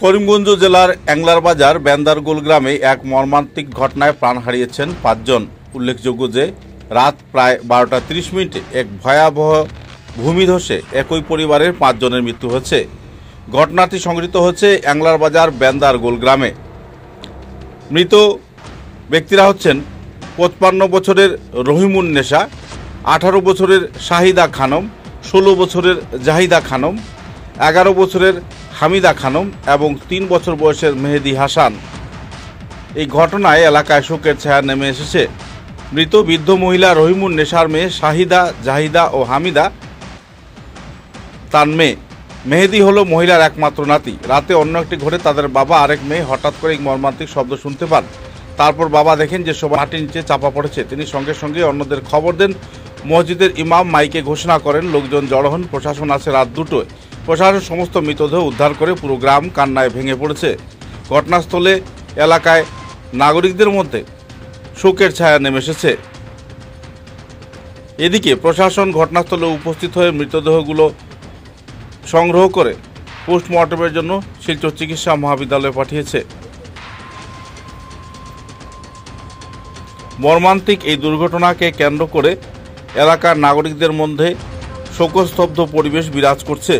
করিমগঞ্জ জেলার অ্যাংলার বাজার বেন্দারগোল গ্রামে এক মর্মান্তিক ঘটনায় প্রাণ হারিয়েছেন ৫ জন। উল্লেখযোগ্য যে রাত প্রায় ১২:৩০ এক ভয়াবহ ভূমিধসে একই পরিবারের ৫ জনের মৃত্যু হয়েছে। ঘটনাটি সংঘটিত হচ্ছে অ্যাংলার বাজার বেন্দারগোল গ্রামে। মৃত ব্যক্তিরা হচ্ছেন ৫৫ বছরের রহিমুন্নেসা, ১৮ বছরের শাহিদা খানম, ১৬ বছরের জাহিদা খানম, ১১ বছরের হামিদা খানম এবং ৩ বছর বয়সের মেহেদি হাসান। এই ঘটনায় এলাকায় শোকের ছায়া নেমে এসেছে। মৃত বৃদ্ধ মহিলা রহিমুন্নেসার মেয়ে শাহিদা, জাহিদা ও হামিদা তার মেয়ে। মেহেদি হলো মহিলার একমাত্র নাতি। রাতে অন্য একটি ঘরে তাদের বাবা আরেক মেয়ে হঠাৎ করে এক মর্মান্তিক শব্দ শুনতে পান। তারপর বাবা দেখেন যে সবাই মাটির নিচে চাপা পড়েছে। তিনি সঙ্গে সঙ্গে অন্যদের খবর দেন। মসজিদের ইমাম মাইকে ঘোষণা করেন, লোকজন জড়ো হন। প্রশাসন আসে রাত ২টোয়। প্রশাসন সমস্ত মৃতদেহ উদ্ধার করে পুরো গ্রাম কান্নায় ভেঙে পড়েছে। ঘটনাস্থলে এলাকায় নাগরিকদের মধ্যে শোকের ছায়া নেমে এসেছে। এদিকে প্রশাসন ঘটনাস্থলে উপস্থিত হয়ে মৃতদেহগুলো সংগ্রহ করে পোস্টমর্টমের জন্য শিলচর চিকিৎসা মহাবিদ্যালয়ে পাঠিয়েছে। মর্মান্তিক এই দুর্ঘটনাকে কেন্দ্র করে এলাকার নাগরিকদের মধ্যে শোকস্তব্ধ পরিবেশ বিরাজ করছে।